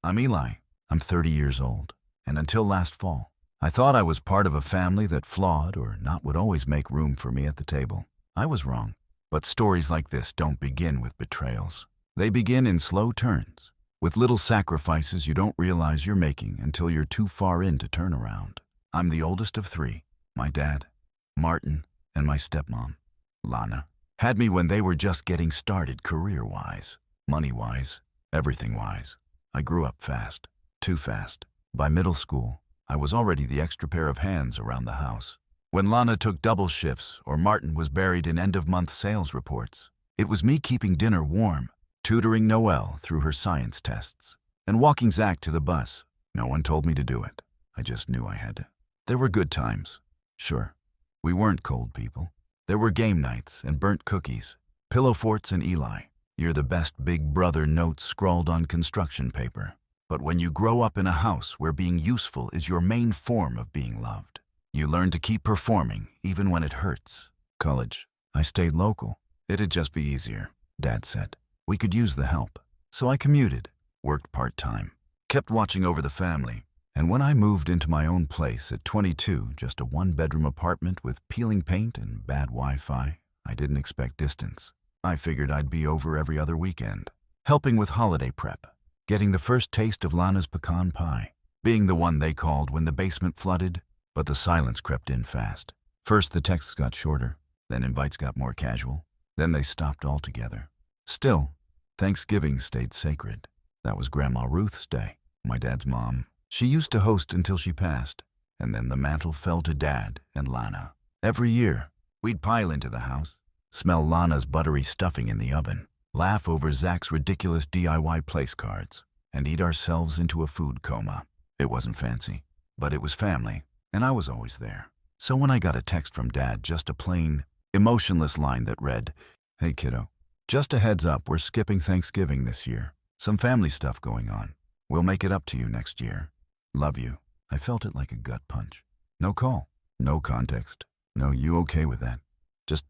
I'm Eli. I'm 30 years old, and until last fall, I thought I was part of a family that flawed or not would always make room for me at the table. I was wrong. But stories like this don't begin with betrayals. They begin in slow turns, with little sacrifices you don't realize you're making until you're too far in to turn around. I'm the oldest of three. My dad, Martin, and my stepmom, Lana, had me when they were just getting started career-wise, money-wise, everything-wise. I grew up fast, too fast. By middle school, I was already the extra pair of hands around the house. When Lana took double shifts or Martin was buried in end-of-month sales reports, it was me keeping dinner warm, tutoring Noelle through her science tests, and walking Zach to the bus. No one told me to do it. I just knew I had to. There were good times. Sure, we weren't cold people. There were game nights and burnt cookies, pillow forts and Eli. You're the best big brother notes scrawled on construction paper. But when you grow up in a house where being useful is your main form of being loved, you learn to keep performing even when it hurts. College. I stayed local. It'd just be easier, Dad said. We could use the help. So I commuted, worked part-time, kept watching over the family. And when I moved into my own place at 22, just a one-bedroom apartment with peeling paint and bad Wi-Fi, I didn't expect distance. I figured I'd be over every other weekend, helping with holiday prep, getting the first taste of Lana's pecan pie, being the one they called when the basement flooded, but the silence crept in fast. First the texts got shorter, then invites got more casual, then they stopped altogether. Still, Thanksgiving stayed sacred. That was Grandma Ruth's day, my dad's mom. She used to host until she passed, and then the mantle fell to Dad and Lana. Every year, we'd pile into the house, smell Lana's buttery stuffing in the oven, laugh over Zach's ridiculous DIY place cards, and eat ourselves into a food coma. It wasn't fancy, but it was family, and I was always there. So when I got a text from Dad, just a plain, emotionless line that read, "Hey kiddo, just a heads up, we're skipping Thanksgiving this year. Some family stuff going on. We'll make it up to you next year. Love you." I felt it like a gut punch. No call, no context, no "you okay with that?" Just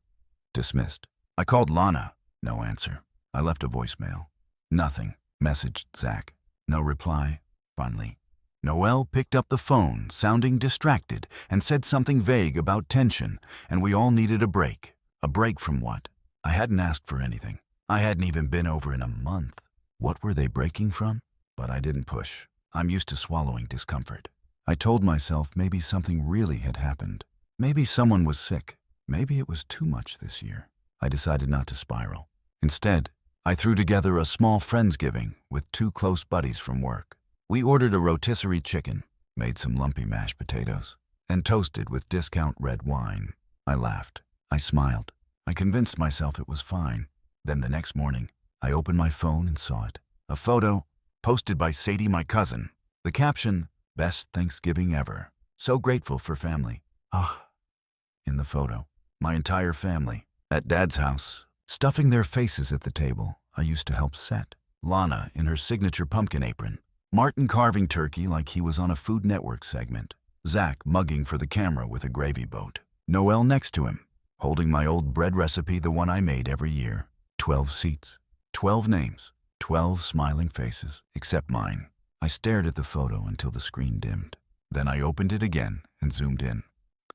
dismissed. I called Lana, no answer. I left a voicemail. Nothing. Messaged Zach. No reply. Finally, Noelle picked up the phone, sounding distracted, and said something vague about tension, and we all needed a break. A break from what? I hadn't asked for anything. I hadn't even been over in a month. What were they breaking from? But I didn't push. I'm used to swallowing discomfort. I told myself maybe something really had happened. Maybe someone was sick. Maybe it was too much this year. I decided not to spiral. Instead, I threw together a small Friendsgiving with 2 close buddies from work. We ordered a rotisserie chicken, made some lumpy mashed potatoes, and toasted with discount red wine. I laughed. I smiled. I convinced myself it was fine. Then the next morning, I opened my phone and saw it. A photo posted by Sadie, my cousin. The caption, "Best Thanksgiving ever. So grateful for family." In the photo, my entire family, at Dad's house, stuffing their faces at the table I used to help set. Lana in her signature pumpkin apron. Martin carving turkey like he was on a Food Network segment. Zach mugging for the camera with a gravy boat. Noelle next to him, holding my old bread recipe, the one I made every year. 12 seats, 12 names, 12 smiling faces, except mine. I stared at the photo until the screen dimmed. Then I opened it again and zoomed in.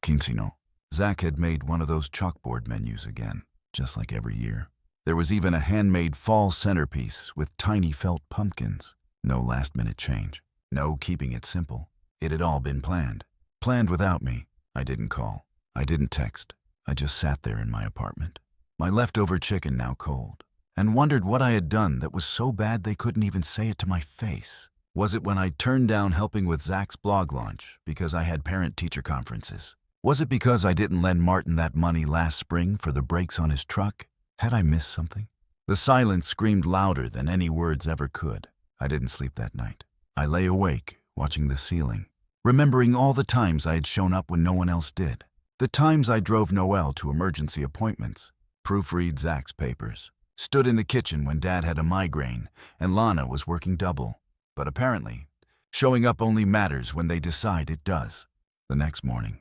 Quincino. Zach had made one of those chalkboard menus again, just like every year. There was even a handmade fall centerpiece with tiny felt pumpkins. No last-minute change. No keeping it simple. It had all been planned. Planned without me. I didn't call. I didn't text. I just sat there in my apartment, my leftover chicken now cold, and wondered what I had done that was so bad they couldn't even say it to my face. Was it when I turned down helping with Zach's blog launch because I had parent-teacher conferences? Was it because I didn't lend Martin that money last spring for the brakes on his truck? Had I missed something? The silence screamed louder than any words ever could. I didn't sleep that night. I lay awake, watching the ceiling, remembering all the times I had shown up when no one else did. The times I drove Noelle to emergency appointments, proofread Zach's papers, stood in the kitchen when Dad had a migraine and Lana was working double. But apparently, showing up only matters when they decide it does. The next morning,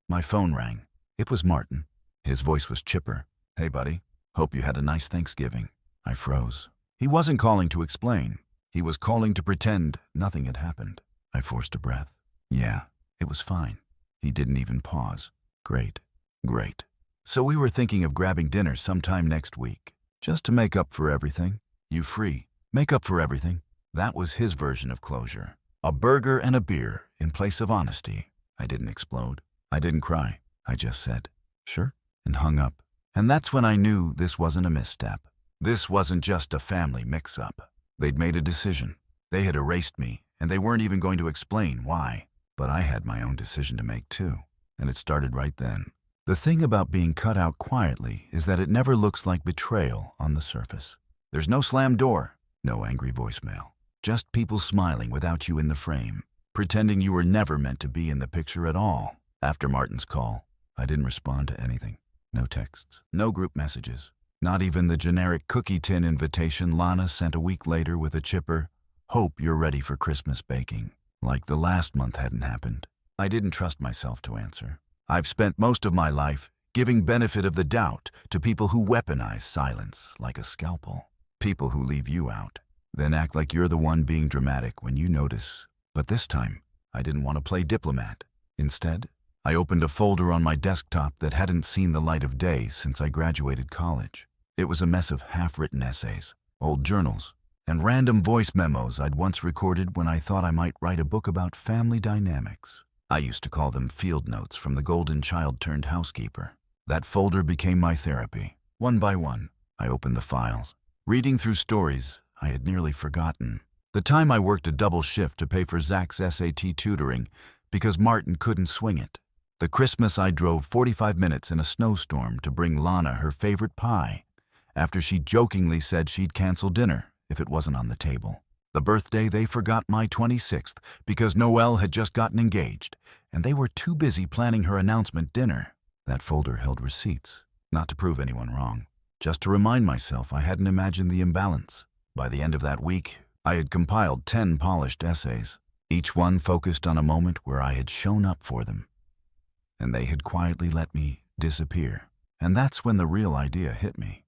my phone rang. It was Martin. His voice was chipper. "Hey buddy, hope you had a nice Thanksgiving." I froze. He wasn't calling to explain. He was calling to pretend nothing had happened. I forced a breath. Yeah, it was fine. He didn't even pause. Great, great. So we were thinking of grabbing dinner sometime next week, just to make up for everything. You free? Make up for everything? That was his version of closure. A burger and a beer in place of honesty. I didn't explode. I didn't cry. I just said, sure, and hung up. And that's when I knew this wasn't a misstep. This wasn't just a family mix-up. They'd made a decision. They had erased me, and they weren't even going to explain why. But I had my own decision to make too, and it started right then. The thing about being cut out quietly is that it never looks like betrayal on the surface. There's no slammed door, no angry voicemail, just people smiling without you in the frame, pretending you were never meant to be in the picture at all. After Martin's call, I didn't respond to anything. No texts, no group messages, not even the generic cookie tin invitation Lana sent a week later with a chipper, "Hope you're ready for Christmas baking." Like the last month hadn't happened. I didn't trust myself to answer. I've spent most of my life giving benefit of the doubt to people who weaponize silence like a scalpel. People who leave you out, then act like you're the one being dramatic when you notice. But this time, I didn't want to play diplomat. Instead, I opened a folder on my desktop that hadn't seen the light of day since I graduated college. It was a mess of half-written essays, old journals, and random voice memos I'd once recorded when I thought I might write a book about family dynamics. I used to call them field notes from the golden child turned housekeeper. That folder became my therapy. One by one, I opened the files, reading through stories I had nearly forgotten. The time I worked a double shift to pay for Zach's SAT tutoring because Martin couldn't swing it. The Christmas I drove 45 minutes in a snowstorm to bring Lana her favorite pie after she jokingly said she'd cancel dinner if it wasn't on the table. The birthday they forgot my 26th because Noelle had just gotten engaged, and they were too busy planning her announcement dinner. That folder held receipts, not to prove anyone wrong, just to remind myself I hadn't imagined the imbalance. By the end of that week, I had compiled 10 polished essays, each one focused on a moment where I had shown up for them, and they had quietly let me disappear. And that's when the real idea hit me.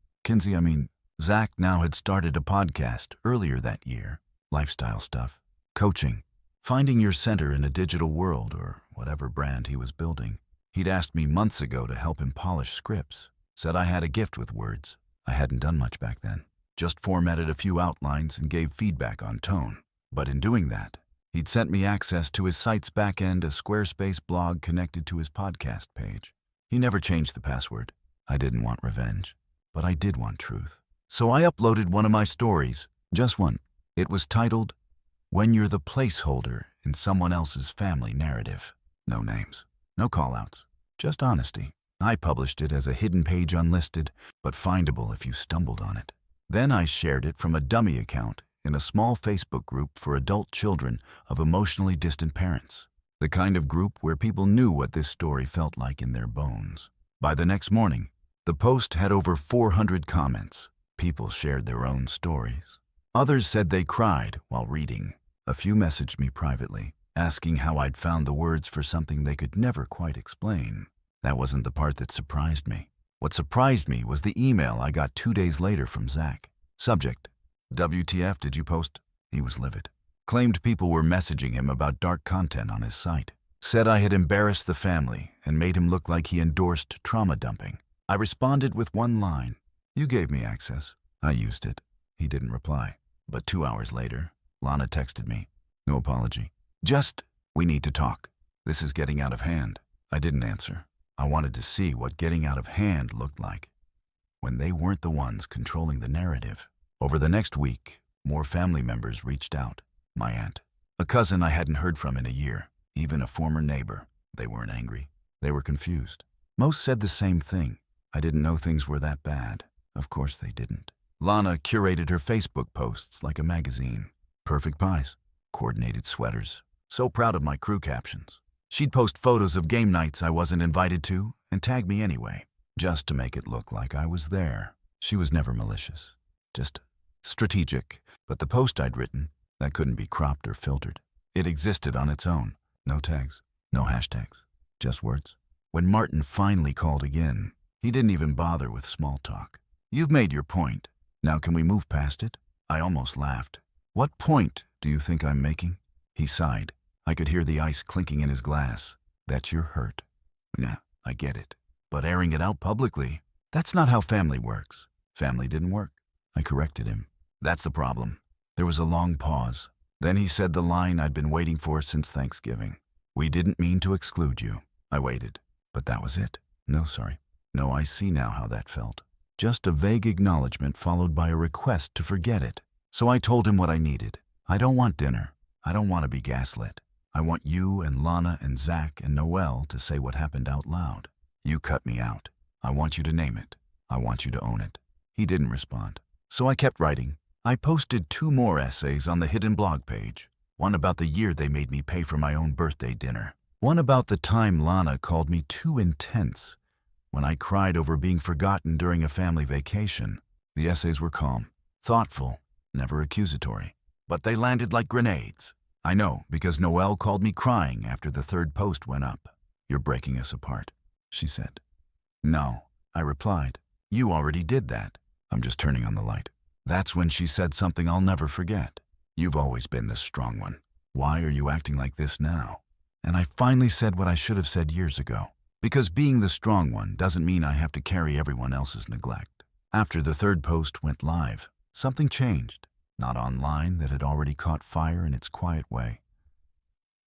Zach now had started a podcast earlier that year. Lifestyle stuff, coaching, finding your center in a digital world or whatever brand he was building. He'd asked me months ago to help him polish scripts, said I had a gift with words. I hadn't done much back then, just formatted a few outlines and gave feedback on tone. But in doing that, he'd sent me access to his site's backend, a Squarespace blog connected to his podcast page. He never changed the password. I didn't want revenge, but I did want truth. So I uploaded one of my stories, just one. It was titled, "When You're the Placeholder in Someone Else's Family Narrative." No names, no callouts, just honesty. I published it as a hidden page unlisted, but findable if you stumbled on it. Then I shared it from a dummy account in a small Facebook group for adult children of emotionally distant parents. The kind of group where people knew what this story felt like in their bones. By the next morning, the post had over 400 comments. People shared their own stories. Others said they cried while reading. A few messaged me privately, asking how I'd found the words for something they could never quite explain. That wasn't the part that surprised me. What surprised me was the email I got 2 days later from Zach. Subject, "WTF did you post?" He was livid. Claimed people were messaging him about dark content on his site. Said I had embarrassed the family and made him look like he endorsed trauma dumping. I responded with one line, "You gave me access. I used it." He didn't reply. But 2 hours later, Lana texted me. No apology. Just, "We need to talk. This is getting out of hand." I didn't answer. I wanted to see what getting out of hand looked like when they weren't the ones controlling the narrative. Over the next week, more family members reached out. My aunt, a cousin I hadn't heard from in a year, even a former neighbor. They weren't angry. They were confused. Most said the same thing. I didn't know things were that bad. Of course they didn't. Lana curated her Facebook posts like a magazine. Perfect pies, coordinated sweaters. So proud of my crew captions. She'd post photos of game nights I wasn't invited to and tag me anyway, just to make it look like I was there. She was never malicious, just strategic. But the post I'd written, that couldn't be cropped or filtered. It existed on its own. No tags, no hashtags, just words. When Martin finally called again, he didn't even bother with small talk. "You've made your point. Now can we move past it?" I almost laughed. What point do you think I'm making? He sighed. I could hear the ice clinking in his glass. That you're hurt. Nah, I get it. But airing it out publicly, that's not how family works. Family didn't work. I corrected him. That's the problem. There was a long pause. Then he said the line I'd been waiting for since Thanksgiving. We didn't mean to exclude you. I waited. But that was it. No, sorry. No, I see now how that felt. Just a vague acknowledgement followed by a request to forget it. So I told him what I needed. I don't want dinner. I don't want to be gaslit. I want you and Lana and Zach and Noelle to say what happened out loud. You cut me out. I want you to name it. I want you to own it. He didn't respond. So I kept writing. I posted 2 more essays on the hidden blog page. One about the year they made me pay for my own birthday dinner. One about the time Lana called me too intense. When I cried over being forgotten during a family vacation. The essays were calm, thoughtful, never accusatory. But they landed like grenades. I know, because Noelle called me crying after the 3rd post went up. You're breaking us apart, she said. No, I replied. You already did that. I'm just turning on the light. That's when she said something I'll never forget. You've always been the strong one. Why are you acting like this now? And I finally said what I should have said years ago. Because being the strong one doesn't mean I have to carry everyone else's neglect. After the 3rd post went live, something changed. Not online that had already caught fire in its quiet way.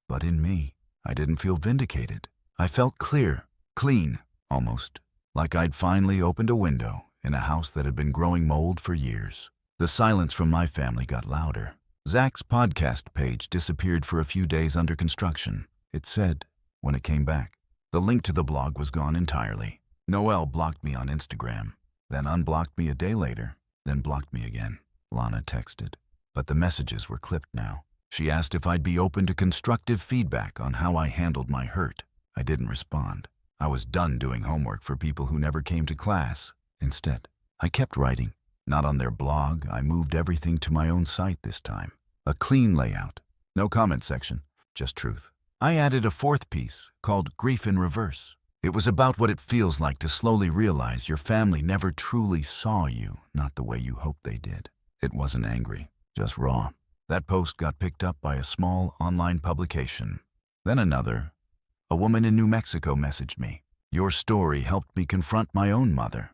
But in me, I didn't feel vindicated. I felt clear, clean, almost. Like I'd finally opened a window in a house that had been growing mold for years. The silence from my family got louder. Zach's podcast page disappeared for a few days under construction. It said, when it came back. The link to the blog was gone entirely. Noelle blocked me on Instagram, then unblocked me a day later, then blocked me again. Lana texted, but the messages were clipped now. She asked if I'd be open to constructive feedback on how I handled my hurt. I didn't respond. I was done doing homework for people who never came to class. Instead, I kept writing. Not on their blog, I moved everything to my own site this time. A clean layout. No comment section, just truth. I added a 4th piece called Grief in Reverse. It was about what it feels like to slowly realize your family never truly saw you, not the way you hoped they did. It wasn't angry, just raw. That post got picked up by a small online publication. Then another. A woman in New Mexico messaged me. Your story helped me confront my own mother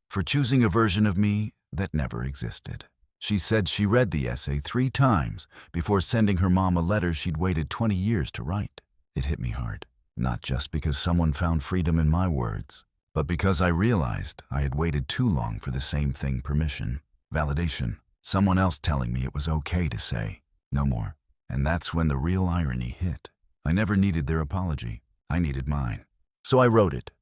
for choosing a version of me that never existed. She said she read the essay 3 times before sending her mom a letter she'd waited 20 years to write. It hit me hard, not just because someone found freedom in my words, but because I realized I had waited too long for the same thing: permission. Validation. Someone else telling me it was okay to say, no more. And that's when the real irony hit. I never needed their apology. I needed mine. So I wrote it.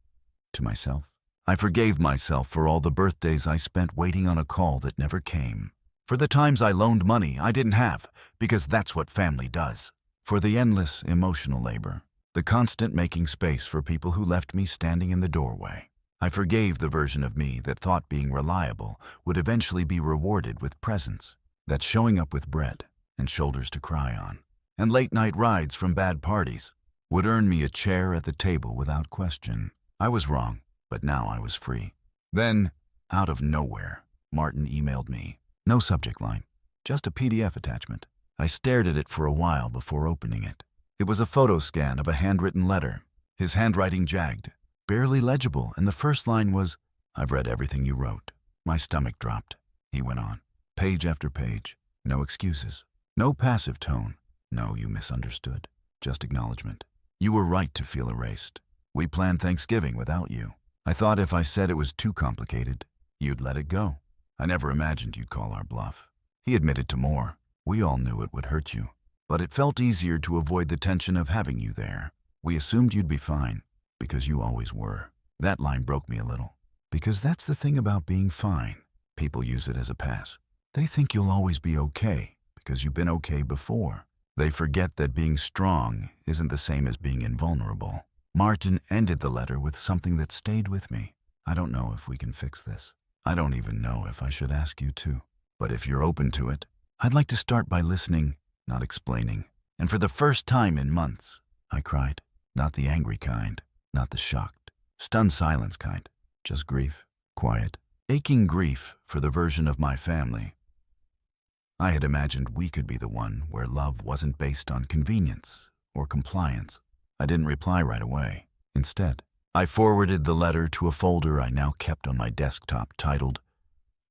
To myself. I forgave myself for all the birthdays I spent waiting on a call that never came. For the times I loaned money I didn't have, because that's what family does. For the endless emotional labor. The constant making space for people who left me standing in the doorway. I forgave the version of me that thought being reliable would eventually be rewarded with presents, that showing up with bread and shoulders to cry on, and late-night rides from bad parties would earn me a chair at the table without question. I was wrong, but now I was free. Then, out of nowhere, Martin emailed me. No subject line, just a PDF attachment. I stared at it for a while before opening it. It was a photo scan of a handwritten letter, his handwriting jagged, barely legible, and the first line was, "I've read everything you wrote." My stomach dropped. He went on, page after page. No excuses, no passive tone. No, you misunderstood. Just acknowledgement. You were right to feel erased. We planned Thanksgiving without you. I thought if I said it was too complicated, you'd let it go. I never imagined you'd call our bluff. He admitted to more. We all knew it would hurt you. But it felt easier to avoid the tension of having you there. We assumed you'd be fine, because you always were. That line broke me a little. Because that's the thing about being fine. People use it as a pass. They think you'll always be okay, because you've been okay before. They forget that being strong isn't the same as being invulnerable. Martin ended the letter with something that stayed with me. I don't know if we can fix this. I don't even know if I should ask you to. But if you're open to it, I'd like to start by listening, not explaining. And for the first time in months, I cried. Not the angry kind, not the shocked, stunned silence kind. Just grief, quiet, aching grief for the version of my family I had imagined we could be the one where love wasn't based on convenience or compliance. I didn't reply right away. Instead, I forwarded the letter to a folder I now kept on my desktop titled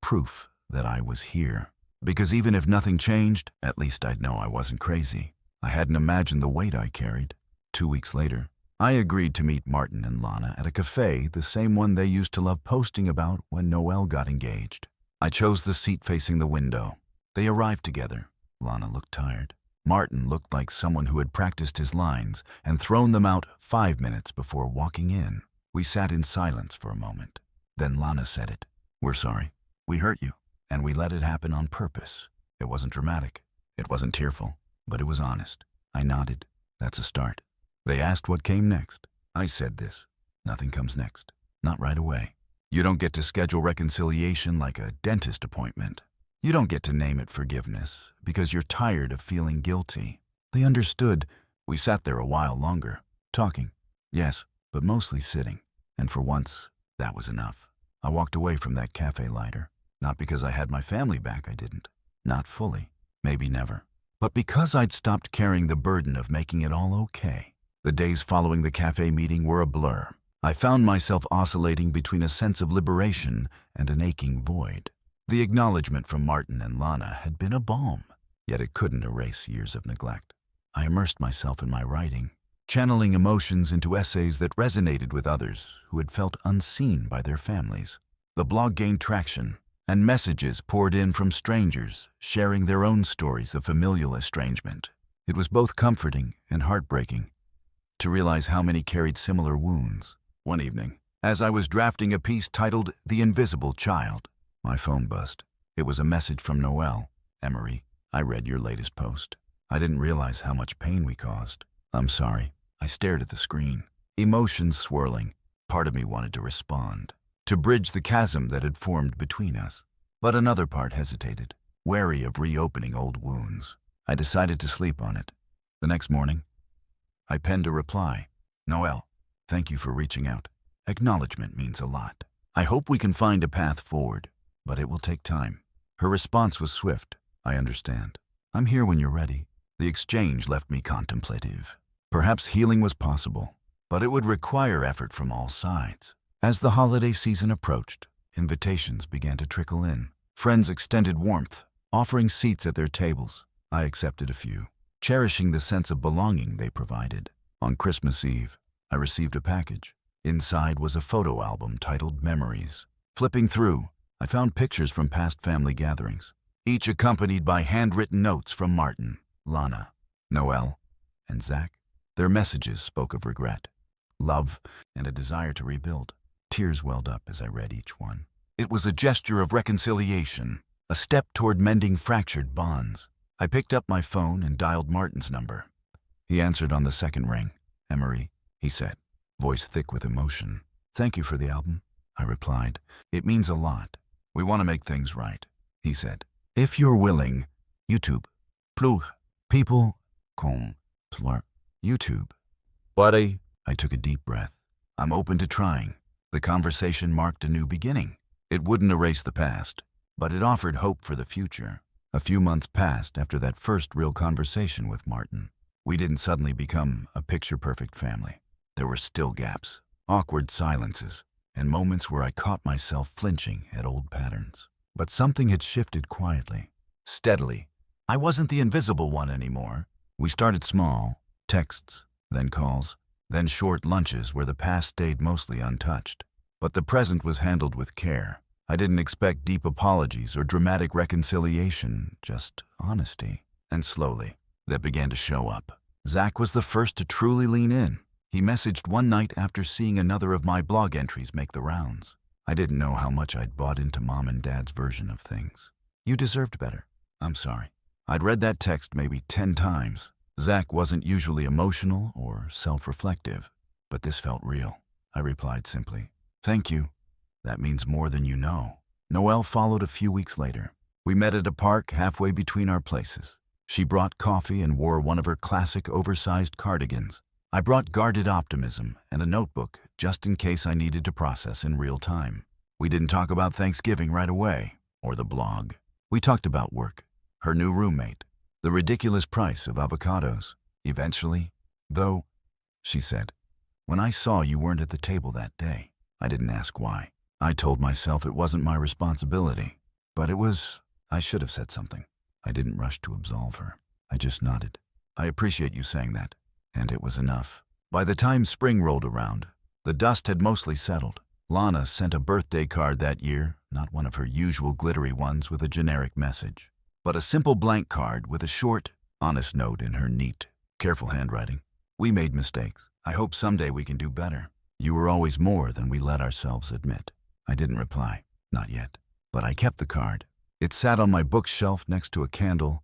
Proof That I Was Here. Because even if nothing changed, at least I'd know I wasn't crazy. I hadn't imagined the weight I carried. 2 weeks later, I agreed to meet Martin and Lana at a cafe, the same one they used to love posting about when Noelle got engaged. I chose the seat facing the window. They arrived together. Lana looked tired. Martin looked like someone who had practiced his lines and thrown them out 5 minutes before walking in. We sat in silence for a moment. Then Lana said it. "We're sorry. We hurt you, and we let it happen on purpose." It wasn't dramatic. It wasn't tearful, but it was honest. I nodded. That's a start. They asked what came next. I said this. Nothing comes next. Not right away. You don't get to schedule reconciliation like a dentist appointment. You don't get to name it forgiveness because you're tired of feeling guilty. They understood. We sat there a while longer, talking. Yes, but mostly sitting. And for once, that was enough. I walked away from that cafe lighter. Not because I had my family back, I didn't. Not fully. Maybe never. But because I'd stopped carrying the burden of making it all okay. The days following the cafe meeting were a blur. I found myself oscillating between a sense of liberation and an aching void. The acknowledgement from Martin and Lana had been a balm, yet it couldn't erase years of neglect. I immersed myself in my writing, channeling emotions into essays that resonated with others who had felt unseen by their families. The blog gained traction, and messages poured in from strangers, sharing their own stories of familial estrangement. It was both comforting and heartbreaking to realize how many carried similar wounds. One evening, as I was drafting a piece titled The Invisible Child, my phone buzzed. It was a message from Noelle. "Emery, I read your latest post. I didn't realize how much pain we caused. I'm sorry." I stared at the screen, emotions swirling. Part of me wanted to respond, to bridge the chasm that had formed between us. But another part hesitated, wary of reopening old wounds. I decided to sleep on it. The next morning, I penned a reply. "Noelle, thank you for reaching out. Acknowledgement means a lot. I hope we can find a path forward, but it will take time." Her response was swift. "I understand. I'm here when you're ready." The exchange left me contemplative. Perhaps healing was possible, but it would require effort from all sides. As the holiday season approached, invitations began to trickle in. Friends extended warmth, offering seats at their tables. I accepted a few, cherishing the sense of belonging they provided. On Christmas Eve, I received a package. Inside was a photo album titled Memories. Flipping through, I found pictures from past family gatherings, each accompanied by handwritten notes from Martin, Lana, Noelle, and Zach. Their messages spoke of regret, love, and a desire to rebuild. Tears welled up as I read each one. It was a gesture of reconciliation, a step toward mending fractured bonds. I picked up my phone and dialed Martin's number. He answered on the second ring. "Emery," he said, voice thick with emotion. "Thank you for the album," I replied. "It means a lot. We want to make things right," he said. "If you're willing, YouTube. Plus, people, com, plur, YouTube." Buddy, I took a deep breath. I'm open to trying. The conversation marked a new beginning. It wouldn't erase the past, but it offered hope for the future. A few months passed after that first real conversation with Martin. We didn't suddenly become a picture-perfect family. There were still gaps, awkward silences, and moments where I caught myself flinching at old patterns. But something had shifted quietly, steadily. I wasn't the invisible one anymore. We started small, texts, then calls, then short lunches where the past stayed mostly untouched. But the present was handled with care. I didn't expect deep apologies or dramatic reconciliation, just honesty. And slowly, that began to show up. Zach was the first to truly lean in. He messaged one night after seeing another of my blog entries make the rounds. I didn't know how much I'd bought into Mom and Dad's version of things. "You deserved better. I'm sorry." I'd read that text maybe 10 times. Zach wasn't usually emotional or self-reflective, but this felt real. I replied simply, "Thank you. That means more than you know." Noelle followed a few weeks later. We met at a park halfway between our places. She brought coffee and wore one of her classic oversized cardigans. I brought guarded optimism and a notebook just in case I needed to process in real time. We didn't talk about Thanksgiving right away, or the blog. We talked about work, her new roommate, the ridiculous price of avocados. Eventually, though, she said, when I saw you weren't at the table that day, I didn't ask why. I told myself it wasn't my responsibility, but it was. I should have said something. I didn't rush to absolve her. I just nodded. I appreciate you saying that. And it was enough. By the time spring rolled around, the dust had mostly settled. Lana sent a birthday card that year, not one of her usual glittery ones with a generic message, but a simple blank card with a short, honest note in her neat, careful handwriting. We made mistakes. I hope someday we can do better. You were always more than we let ourselves admit. I didn't reply. Not yet. But I kept the card. It sat on my bookshelf next to a candle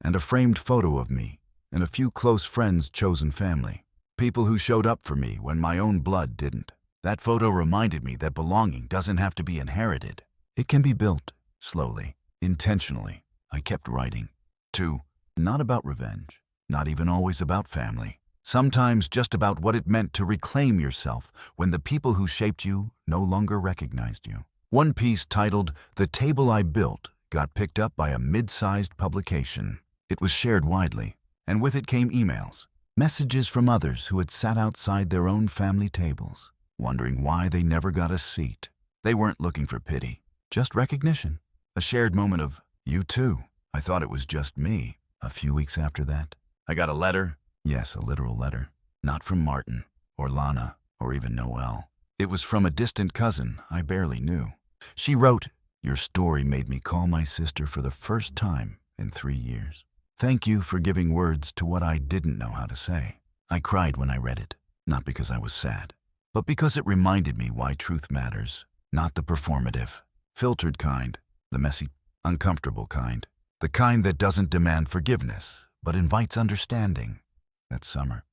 and a framed photo of me and a few close friends' chosen family. People who showed up for me when my own blood didn't. That photo reminded me that belonging doesn't have to be inherited. It can be built, slowly, intentionally. I kept writing. 2. Not about revenge. Not even always about family. Sometimes just about what it meant to reclaim yourself when the people who shaped you no longer recognized you. One piece titled, "The Table I Built," got picked up by a mid-sized publication. It was shared widely, and with it came emails, messages from others who had sat outside their own family tables, wondering why they never got a seat. They weren't looking for pity, just recognition. A shared moment of, "You too." I thought it was just me. A few weeks after that, I got a letter. Yes, a literal letter. Not from Martin, or Lana, or even Noel. It was from a distant cousin I barely knew. She wrote, "Your story made me call my sister for the first time in 3 years. Thank you for giving words to what I didn't know how to say." I cried when I read it, not because I was sad, but because it reminded me why truth matters, not the performative, filtered kind, the messy, uncomfortable kind, the kind that doesn't demand forgiveness, but invites understanding. That summer,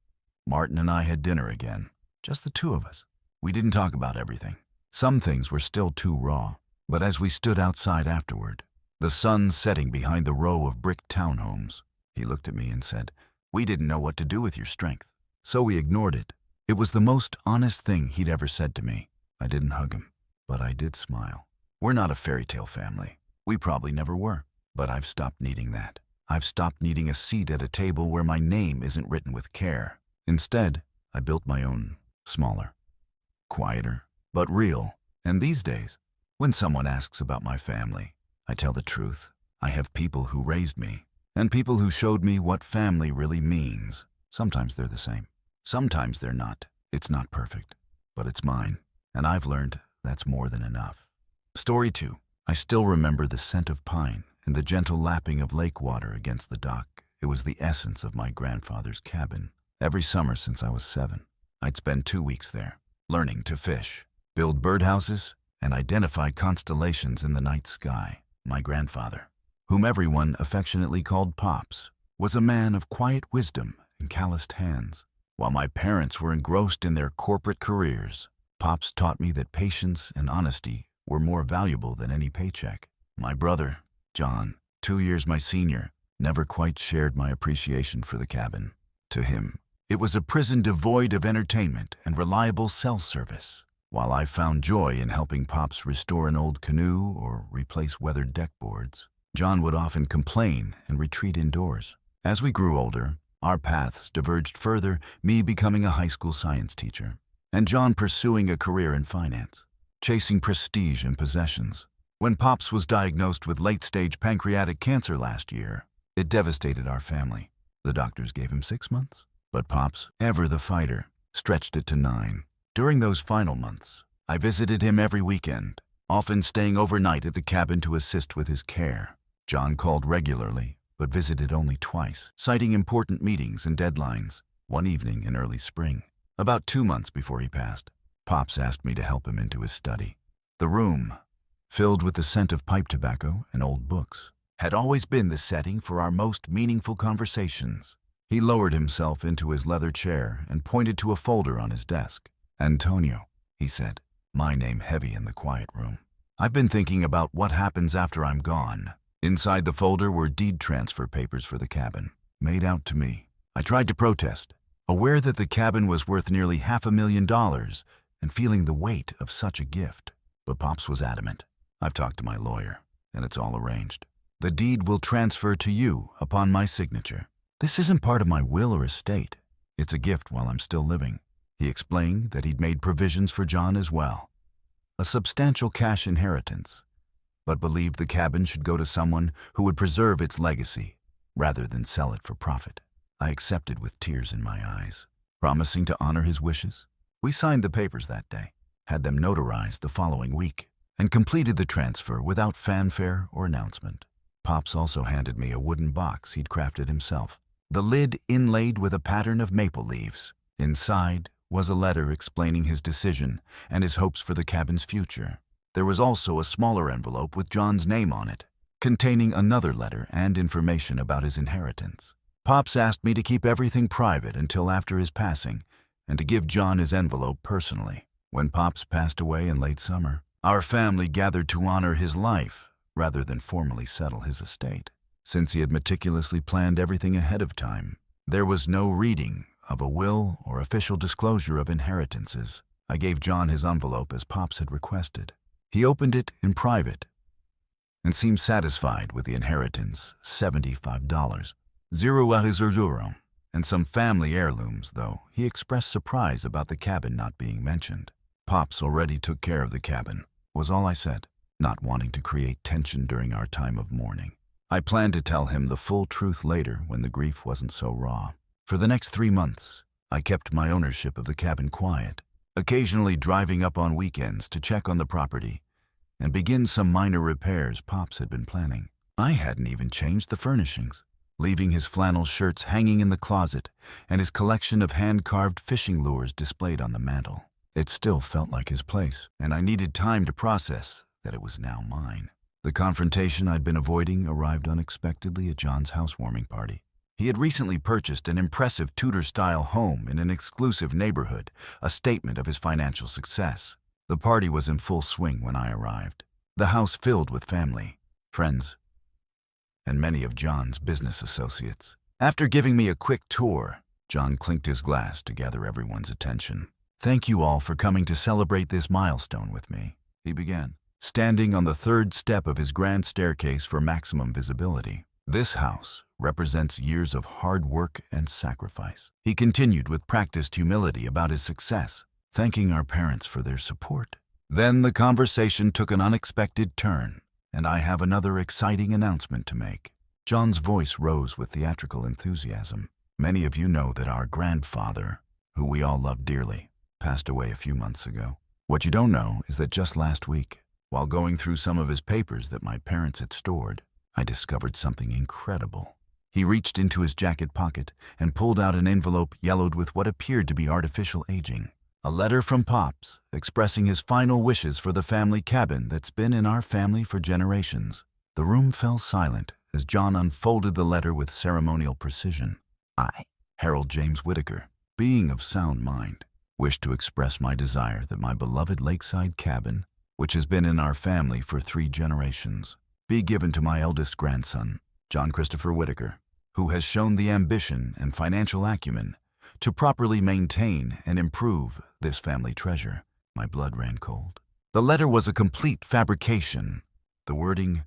Martin and I had dinner again, just the two of us. We didn't talk about everything. Some things were still too raw, but as we stood outside afterward, the sun setting behind the row of brick townhomes, he looked at me and said, "We didn't know what to do with your strength, so we ignored it." It was the most honest thing he'd ever said to me. I didn't hug him, but I did smile. We're not a fairy tale family. We probably never were, but I've stopped needing that. I've stopped needing a seat at a table where my name isn't written with care. Instead, I built my own, smaller, quieter, but real. And these days, when someone asks about my family, I tell the truth. I have people who raised me, and people who showed me what family really means. Sometimes they're the same. Sometimes they're not. It's not perfect, but it's mine. And I've learned that's more than enough. Story 2. I still remember the scent of pine and the gentle lapping of lake water against the dock. It was the essence of my grandfather's cabin. Every summer since I was 7, I'd spend 2 weeks there, learning to fish, build birdhouses, and identify constellations in the night sky. My grandfather, whom everyone affectionately called Pops, was a man of quiet wisdom and calloused hands. While my parents were engrossed in their corporate careers, Pops taught me that patience and honesty were more valuable than any paycheck. My brother, John, 2 years my senior, never quite shared my appreciation for the cabin. To him, it was a prison devoid of entertainment and reliable cell service. While I found joy in helping Pops restore an old canoe or replace weathered deck boards, John would often complain and retreat indoors. As we grew older, our paths diverged further, me becoming a high school science teacher, and John pursuing a career in finance, chasing prestige and possessions. When Pops was diagnosed with late-stage pancreatic cancer last year, it devastated our family. The doctors gave him 6 months, but Pops, ever the fighter, stretched it to 9. During those final months, I visited him every weekend, often staying overnight at the cabin to assist with his care. John called regularly, but visited only twice, citing important meetings and deadlines. One evening in early spring, about 2 months before he passed, Pops asked me to help him into his study. The room, filled with the scent of pipe tobacco and old books, had always been the setting for our most meaningful conversations. He lowered himself into his leather chair and pointed to a folder on his desk. "Antonio," he said, my name heavy in the quiet room. "I've been thinking about what happens after I'm gone." Inside the folder were deed transfer papers for the cabin, made out to me. I tried to protest, aware that the cabin was worth nearly $500,000 and feeling the weight of such a gift. But Pops was adamant. "I've talked to my lawyer, and it's all arranged. The deed will transfer to you upon my signature. This isn't part of my will or estate. It's a gift while I'm still living. He explained that he'd made provisions for John as well. A substantial cash inheritance, but believed the cabin should go to someone who would preserve its legacy rather than sell it for profit. I accepted with tears in my eyes, promising to honor his wishes. We signed the papers that day, had them notarized the following week, and completed the transfer without fanfare or announcement. Pops also handed me a wooden box he'd crafted himself, the lid inlaid with a pattern of maple leaves. Inside was a letter explaining his decision and his hopes for the cabin's future. There was also a smaller envelope with John's name on it, containing another letter and information about his inheritance. Pops asked me to keep everything private until after his passing and to give John his envelope personally. When Pops passed away in late summer, our family gathered to honor his life rather than formally settle his estate. Since he had meticulously planned everything ahead of time, there was no reading of a will or official disclosure of inheritances. I gave John his envelope as Pops had requested. He opened it in private and seemed satisfied with the inheritance, $75, €0 and some family heirlooms, though he expressed surprise about the cabin not being mentioned. Pops already took care of the cabin, was all I said, not wanting to create tension during our time of mourning. I planned to tell him the full truth later when the grief wasn't so raw. For the next 3 months, I kept my ownership of the cabin quiet, occasionally driving up on weekends to check on the property and begin some minor repairs Pops had been planning. I hadn't even changed the furnishings, leaving his flannel shirts hanging in the closet and his collection of hand-carved fishing lures displayed on the mantel. It still felt like his place, and I needed time to process that it was now mine. The confrontation I'd been avoiding arrived unexpectedly at John's housewarming party. He had recently purchased an impressive Tudor-style home in an exclusive neighborhood, a statement of his financial success. The party was in full swing when I arrived, the house filled with family, friends, and many of John's business associates. After giving me a quick tour, John clinked his glass to gather everyone's attention. "Thank you all for coming to celebrate this milestone with me," he began, standing on the 3rd step of his grand staircase for maximum visibility. "This house represents years of hard work and sacrifice." He continued with practiced humility about his success, thanking our parents for their support. Then the conversation took an unexpected turn, and I have another exciting announcement to make. John's voice rose with theatrical enthusiasm. "Many of you know that our grandfather, who we all love dearly, passed away a few months ago. What you don't know is that just last week, while going through some of his papers that my parents had stored, I discovered something incredible." He reached into his jacket pocket and pulled out an envelope yellowed with what appeared to be artificial aging. A letter from Pops expressing his final wishes for the family cabin that's been in our family for generations. The room fell silent as John unfolded the letter with ceremonial precision. "I, Harold James Whitaker, being of sound mind, wish to express my desire that my beloved lakeside cabin, which has been in our family for 3 generations, be given to my eldest grandson, John Christopher Whitaker, who has shown the ambition and financial acumen to properly maintain and improve this family treasure." My blood ran cold. The letter was a complete fabrication. The wording,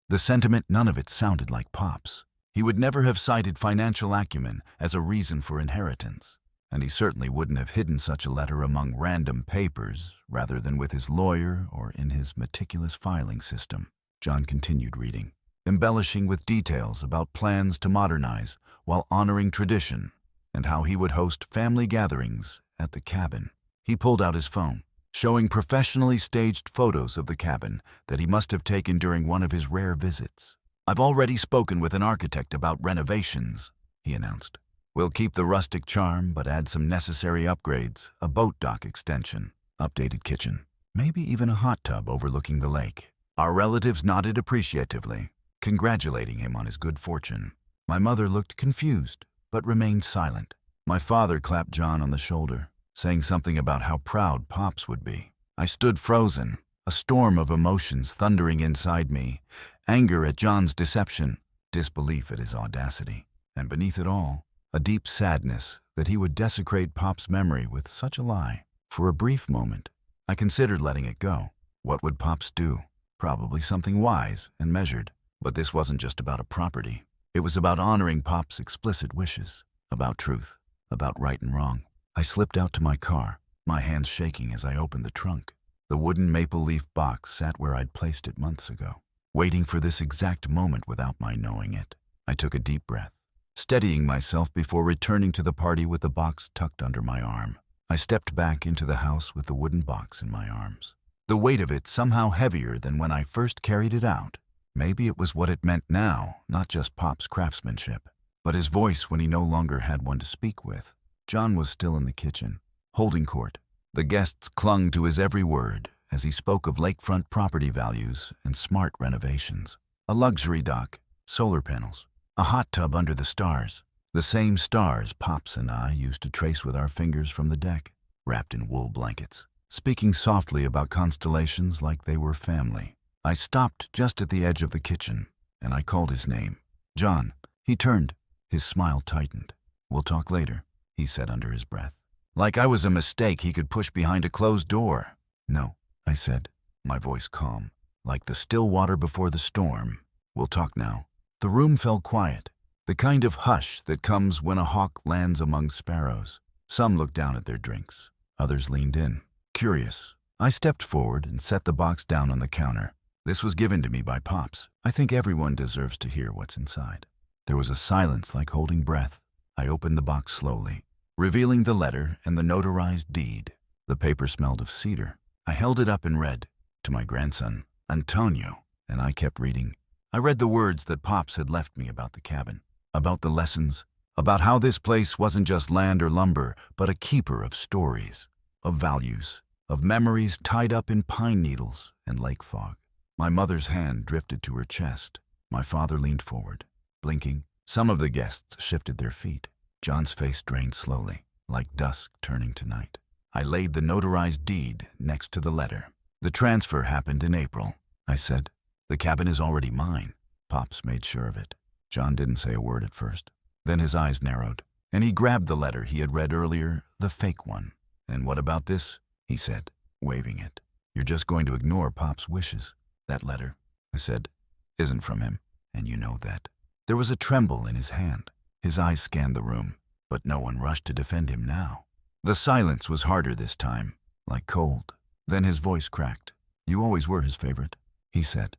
the sentiment, none of it sounded like Pops. He would never have cited financial acumen as a reason for inheritance, and he certainly wouldn't have hidden such a letter among random papers rather than with his lawyer or in his meticulous filing system. John continued reading, embellishing with details about plans to modernize while honoring tradition and how he would host family gatherings at the cabin. He pulled out his phone, showing professionally staged photos of the cabin that he must have taken during one of his rare visits. "I've already spoken with an architect about renovations," he announced. "We'll keep the rustic charm but add some necessary upgrades, a boat dock extension, updated kitchen, maybe even a hot tub overlooking the lake." Our relatives nodded appreciatively, congratulating him on his good fortune. My mother looked confused, but remained silent. My father clapped John on the shoulder, saying something about how proud Pops would be. I stood frozen, a storm of emotions thundering inside me, anger at John's deception, disbelief at his audacity, and beneath it all, a deep sadness that he would desecrate Pop's memory with such a lie. For a brief moment, I considered letting it go. What would Pops do? Probably something wise and measured. But this wasn't just about a property. It was about honoring Pop's explicit wishes, about truth, about right and wrong. I slipped out to my car, my hands shaking as I opened the trunk. The wooden maple leaf box sat where I'd placed it months ago, waiting for this exact moment without my knowing it. I took a deep breath, steadying myself before returning to the party with the box tucked under my arm. I stepped back into the house with the wooden box in my arms, the weight of it somehow heavier than when I first carried it out. Maybe it was what it meant now, not just Pop's craftsmanship, but his voice when he no longer had one to speak with. John was still in the kitchen, holding court. The guests clung to his every word as he spoke of lakefront property values and smart renovations. A luxury dock, solar panels, a hot tub under the stars. The same stars Pops and I used to trace with our fingers from the deck, wrapped in wool blankets, speaking softly about constellations like they were family. I stopped just at the edge of the kitchen, and I called his name. John. He turned. His smile tightened. "We'll talk later," he said under his breath. Like I was a mistake he could push behind a closed door. "No," I said, my voice calm, like the still water before the storm. "We'll talk now." The room fell quiet, the kind of hush that comes when a hawk lands among sparrows. Some looked down at their drinks. Others leaned in, curious. I stepped forward and set the box down on the counter. This was given to me by Pops. I think everyone deserves to hear what's inside. There was a silence like holding breath. I opened the box slowly, revealing the letter and the notarized deed. The paper smelled of cedar. I held it up and read, "To my grandson, Antonio," and I kept reading. I read the words that Pops had left me about the cabin, about the lessons, about how this place wasn't just land or lumber, but a keeper of stories, of values, of memories tied up in pine needles and lake fog. My mother's hand drifted to her chest. My father leaned forward, blinking. Some of the guests shifted their feet. John's face drained slowly, like dusk turning to night. I laid the notarized deed next to the letter. "The transfer happened in April," I said. "The cabin is already mine." Pops made sure of it. John didn't say a word at first. Then his eyes narrowed, and he grabbed the letter he had read earlier, the fake one. "And what about this?" he said, waving it. "You're just going to ignore Pop's wishes." "That letter," I said, "isn't from him, and you know that." There was a tremble in his hand. His eyes scanned the room, but no one rushed to defend him now. The silence was harder this time, like cold. Then his voice cracked. "You always were his favorite," he said,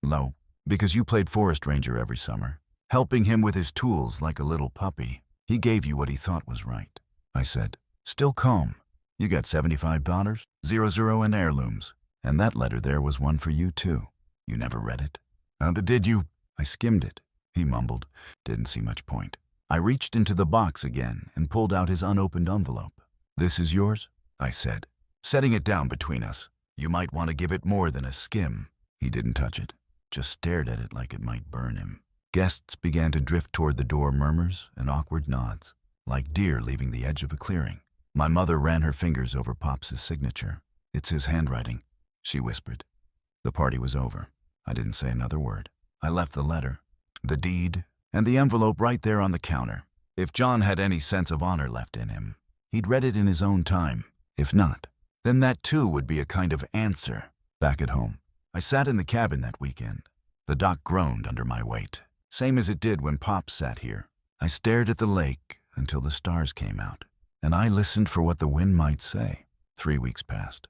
low, "because you played forest ranger every summer, helping him with his tools like a little puppy. He gave you what he thought was right." I said, still calm. "You got $75, 00 and heirlooms. And that letter there was one for you, too. You never read it." "How did you?" "I skimmed it," he mumbled. "Didn't see much point." I reached into the box again and pulled out his unopened envelope. "This is yours?" I said, setting it down between us. "You might want to give it more than a skim." He didn't touch it, just stared at it like it might burn him. Guests began to drift toward the door, murmurs and awkward nods, like deer leaving the edge of a clearing. My mother ran her fingers over Pop's signature. "It's his handwriting," she whispered. The party was over. I didn't say another word. I left the letter, the deed, and the envelope right there on the counter. If John had any sense of honor left in him, he'd read it in his own time. If not, then that too would be a kind of answer. Back at home, I sat in the cabin that weekend. The dock groaned under my weight, same as it did when Pop sat here. I stared at the lake until the stars came out, and I listened for what the wind might say. 3 weeks passed.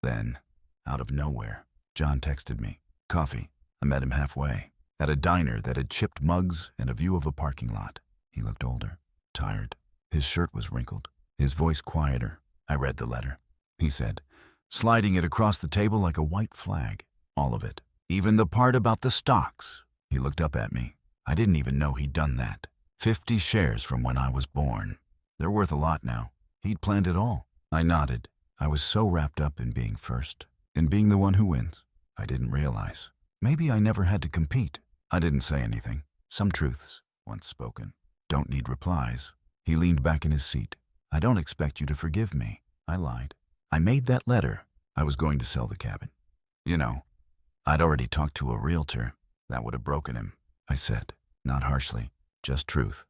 Then, out of nowhere, John texted me. Coffee. I met him halfway, at a diner that had chipped mugs and a view of a parking lot. He looked older, tired. His shirt was wrinkled, his voice quieter. "I read the letter," he said, sliding it across the table like a white flag. "All of it. Even the part about the stocks." He looked up at me. I didn't even know he'd done that. 50 shares from when I was born. They're worth a lot now. He'd planned it all. I nodded. I was so wrapped up in being first, in being the one who wins. I didn't realize. Maybe I never had to compete. I didn't say anything. Some truths, once spoken, don't need replies. He leaned back in his seat. "I don't expect you to forgive me." I lied. "I made that letter. I was going to sell the cabin. You know, I'd already talked to a realtor. That would have broken him," I said, not harshly, just truth.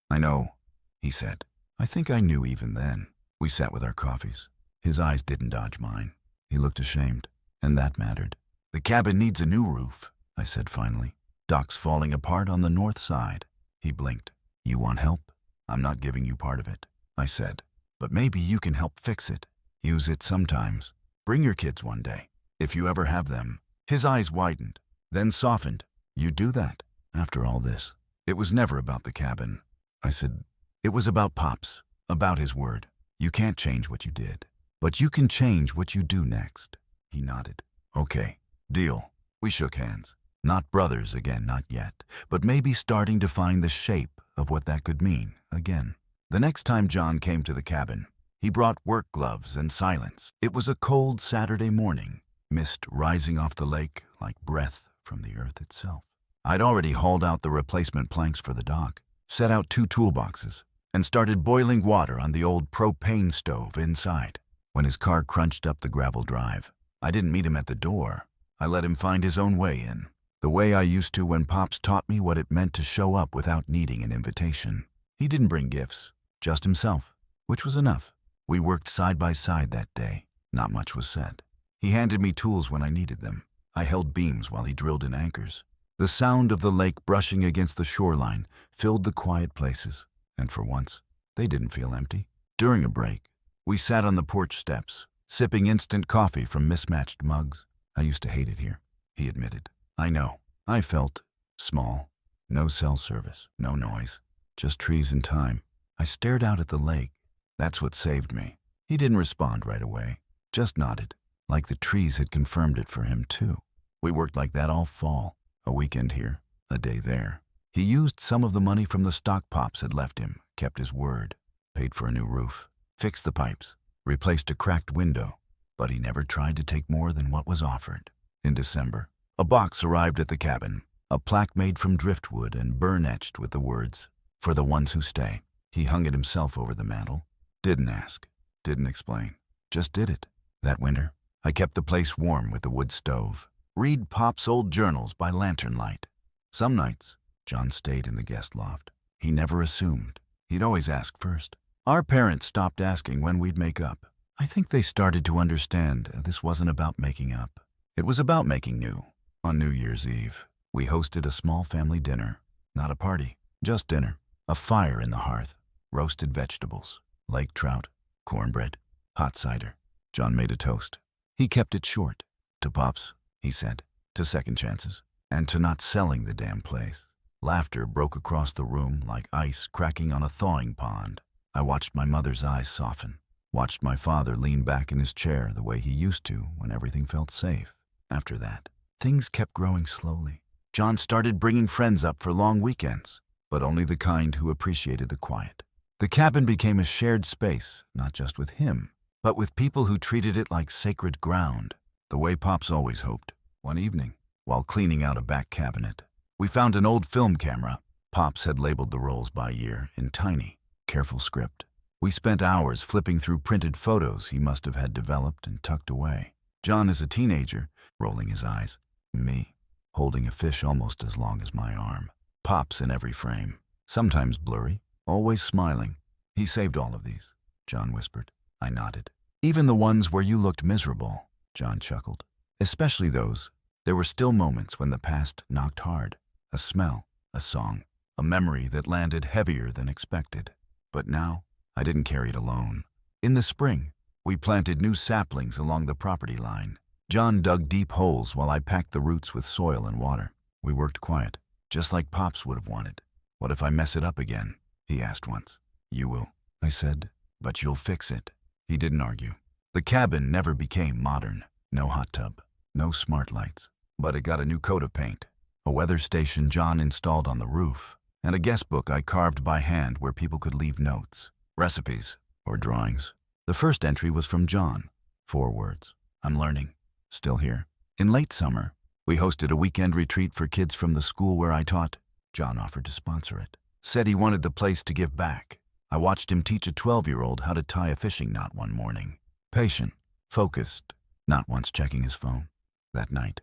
"I know," he said. I think I knew even then. We sat with our coffees. His eyes didn't dodge mine. He looked ashamed, and that mattered. "The cabin needs a new roof," I said finally. Dock's falling apart on the north side. He blinked. You want help? I'm not giving you part of it, I said. But maybe you can help fix it. Use it sometimes. Bring your kids one day, if you ever have them. His eyes widened, then softened. You do that, after all this. It was never about the cabin. I said, it was about Pops, about his word. You can't change what you did, but you can change what you do next. He nodded. Okay, deal. We shook hands. Not brothers again, not yet, but maybe starting to find the shape of what that could mean again. The next time John came to the cabin, he brought work gloves and silence. It was a cold Saturday morning, mist rising off the lake like breath from the earth itself. I'd already hauled out the replacement planks for the dock, set out 2 toolboxes, and started boiling water on the old propane stove inside. When his car crunched up the gravel drive, I didn't meet him at the door. I let him find his own way in, the way I used to when Pops taught me what it meant to show up without needing an invitation. He didn't bring gifts, just himself, which was enough. We worked side by side that day. Not much was said. He handed me tools when I needed them. I held beams while he drilled in anchors. The sound of the lake brushing against the shoreline filled the quiet places, and for once, they didn't feel empty. During a break, we sat on the porch steps, sipping instant coffee from mismatched mugs. I used to hate it here, he admitted. I know. I felt small. No cell service, no noise, just trees and time. I stared out at the lake. That's what saved me. He didn't respond right away, just nodded, like the trees had confirmed it for him too. We worked like that all fall, a weekend here, a day there. He used some of the money from the stock Pops had left him, kept his word, paid for a new roof, fixed the pipes, replaced a cracked window, but he never tried to take more than what was offered. In December, a box arrived at the cabin, a plaque made from driftwood and burn-etched with the words, "For the ones who stay." He hung it himself over the mantel. Didn't ask, didn't explain, just did it. That winter, I kept the place warm with the wood stove. Read Pop's old journals by lantern light. Some nights, John stayed in the guest loft. He never assumed. He'd always ask first. Our parents stopped asking when we'd make up. I think they started to understand this wasn't about making up. It was about making new. On New Year's Eve, we hosted a small family dinner. Not a party, just dinner. A fire in the hearth, roasted vegetables, lake trout, cornbread, hot cider. John made a toast. He kept it short. To Pops, he said, to second chances, and to not selling the damn place. Laughter broke across the room like ice cracking on a thawing pond. I watched my mother's eyes soften, watched my father lean back in his chair the way he used to when everything felt safe. After that, things kept growing slowly. John started bringing friends up for long weekends, but only the kind who appreciated the quiet. The cabin became a shared space, not just with him, but with people who treated it like sacred ground, the way Pops always hoped. One evening, while cleaning out a back cabinet, we found an old film camera. Pops had labeled the rolls by year in tiny, careful script. We spent hours flipping through printed photos he must have had developed and tucked away. John as a teenager, rolling his eyes. Me, holding a fish almost as long as my arm. Pops in every frame, sometimes blurry, always smiling. He saved all of these, John whispered. I nodded. Even the ones where you looked miserable, John chuckled. Especially those. There were still moments when the past knocked hard. A smell, a song, a memory that landed heavier than expected. But now, I didn't carry it alone. In the spring, we planted new saplings along the property line. John dug deep holes while I packed the roots with soil and water. We worked quiet, just like Pops would have wanted. What if I mess it up again? He asked once. You will, I said, but you'll fix it. He didn't argue. The cabin never became modern. No hot tub, no smart lights, but it got a new coat of paint, a weather station John installed on the roof, and a guest book I carved by hand where people could leave notes, recipes, or drawings. The first entry was from John. 4 words. I'm learning. Still here. In late summer, we hosted a weekend retreat for kids from the school where I taught. John offered to sponsor it. Said he wanted the place to give back. I watched him teach a 12-year-old how to tie a fishing knot one morning. Patient, focused, not once checking his phone. That night,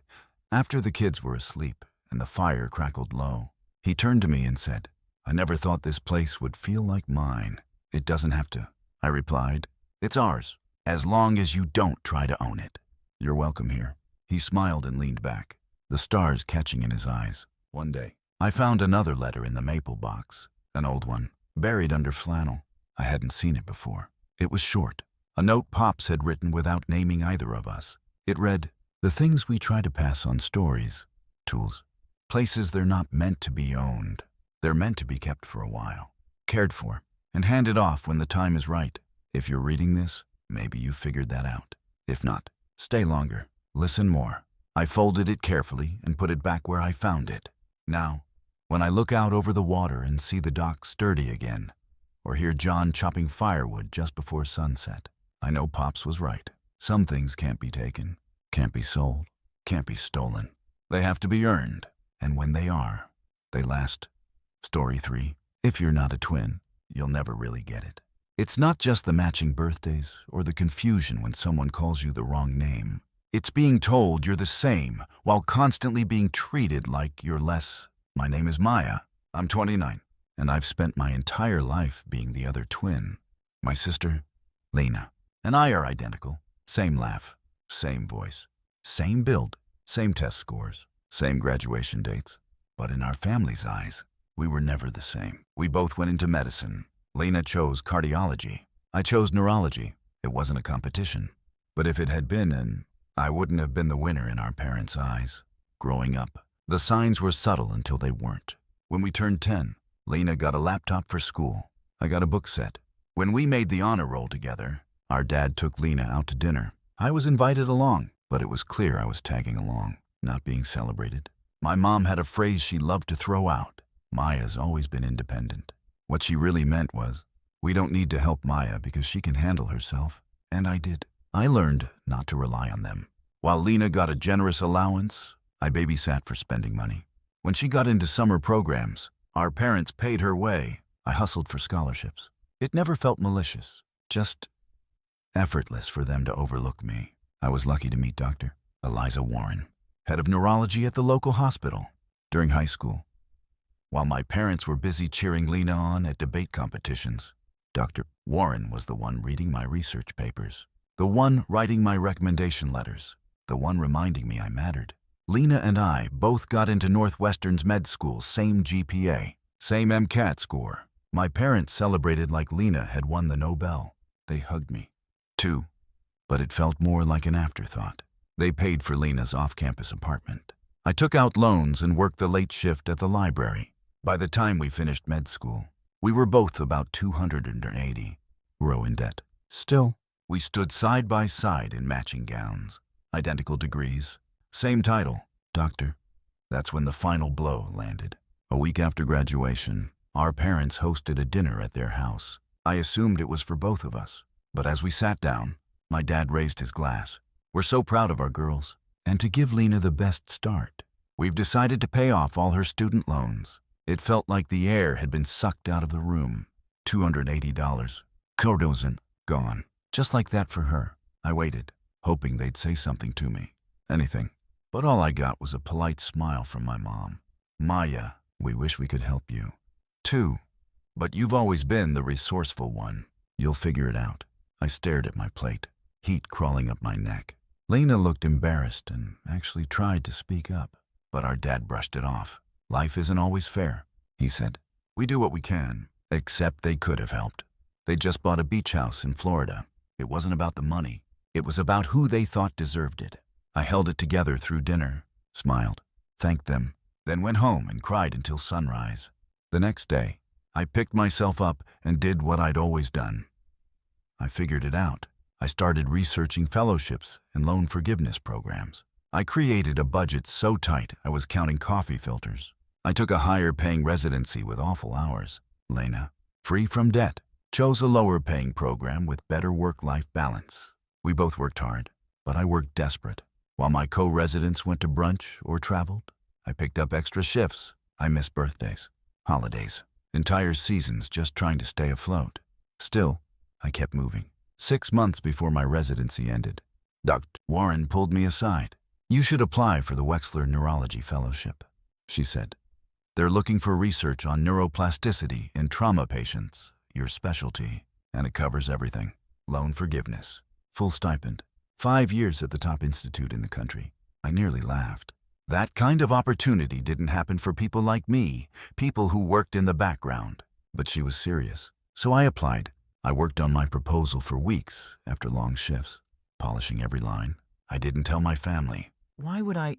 after the kids were asleep and the fire crackled low, he turned to me and said, I never thought this place would feel like mine. It doesn't have to, I replied. It's ours, as long as you don't try to own it. You're welcome here. He smiled and leaned back, the stars catching in his eyes. One day, I found another letter in the maple box, an old one, buried under flannel. I hadn't seen it before. It was short. A note Pops had written without naming either of us. It read, "The things we try to pass on stories, tools, places they're not meant to be owned. They're meant to be kept for a while, cared for, and handed off when the time is right. If you're reading this, maybe you figured that out. If not, stay longer, listen more." I folded it carefully and put it back where I found it. Now, when I look out over the water and see the dock sturdy again, or hear John chopping firewood just before sunset, I know Pops was right. Some things can't be taken, can't be sold, can't be stolen. They have to be earned, and when they are, they last. Story 3. If you're not a twin, you'll never really get it. It's not just the matching birthdays or the confusion when someone calls you the wrong name. It's being told you're the same while constantly being treated like you're less. My name is Maya. I'm 29, and I've spent my entire life being the other twin. My sister, Lena, and I are identical. Same laugh, same voice, same build, same test scores, same graduation dates. But in our family's eyes, we were never the same. We both went into medicine. Lena chose cardiology. I chose neurology. It wasn't a competition. But if it had been, I wouldn't have been the winner in our parents' eyes. Growing up, the signs were subtle until they weren't. When we turned 10, Lena got a laptop for school. I got a book set. When we made the honor roll together, our dad took Lena out to dinner. I was invited along, but it was clear I was tagging along, not being celebrated. My mom had a phrase she loved to throw out. Maya's always been independent. What she really meant was, we don't need to help Maya because she can handle herself. And I did. I learned not to rely on them. While Lena got a generous allowance, I babysat for spending money. When she got into summer programs, our parents paid her way. I hustled for scholarships. It never felt malicious, just effortless for them to overlook me. I was lucky to meet Dr. Eliza Warren, head of neurology at the local hospital. During high school, while my parents were busy cheering Lena on at debate competitions, Dr. Warren was the one reading my research papers, the one writing my recommendation letters, the one reminding me I mattered. Lena and I both got into Northwestern's med school, same GPA, same MCAT score. My parents celebrated like Lena had won the Nobel. They hugged me, too, but it felt more like an afterthought. They paid for Lena's off-campus apartment. I took out loans and worked the late shift at the library. By the time we finished med school, we were both about 280 euro in debt. Still, we stood side by side in matching gowns, identical degrees, same title, doctor. That's when the final blow landed. A week after graduation, our parents hosted a dinner at their house. I assumed it was for both of us, but as we sat down, my dad raised his glass. We're so proud of our girls, and to give Lena the best start, we've decided to pay off all her student loans. It felt like the air had been sucked out of the room. $280. Cordozen, gone. Just like that for her. I waited, hoping they'd say something to me. Anything. But all I got was a polite smile from my mom. Maya, we wish we could help you. 2. But you've always been the resourceful one. You'll figure it out. I stared at my plate, heat crawling up my neck. Lena looked embarrassed and actually tried to speak up, but our dad brushed it off. Life isn't always fair, he said. We do what we can, except they could have helped. They just bought a beach house in Florida. It wasn't about the money. It was about who they thought deserved it. I held it together through dinner, smiled, thanked them, then went home and cried until sunrise. The next day, I picked myself up and did what I'd always done. I figured it out. I started researching fellowships and loan forgiveness programs. I created a budget so tight I was counting coffee filters. I took a higher-paying residency with awful hours. Lena, free from debt, chose a lower-paying program with better work-life balance. We both worked hard, but I worked desperate. While my co-residents went to brunch or traveled, I picked up extra shifts. I missed birthdays, holidays, entire seasons just trying to stay afloat. Still, I kept moving. 6 months before my residency ended, Dr. Warren pulled me aside. You should apply for the Wexler Neurology Fellowship, she said. They're looking for research on neuroplasticity in trauma patients, your specialty, and it covers everything. Loan forgiveness, full stipend, 5 years at the top institute in the country. I nearly laughed. That kind of opportunity didn't happen for people like me, people who worked in the background. But she was serious. So I applied. I worked on my proposal for weeks after long shifts, polishing every line. I didn't tell my family. Why would I?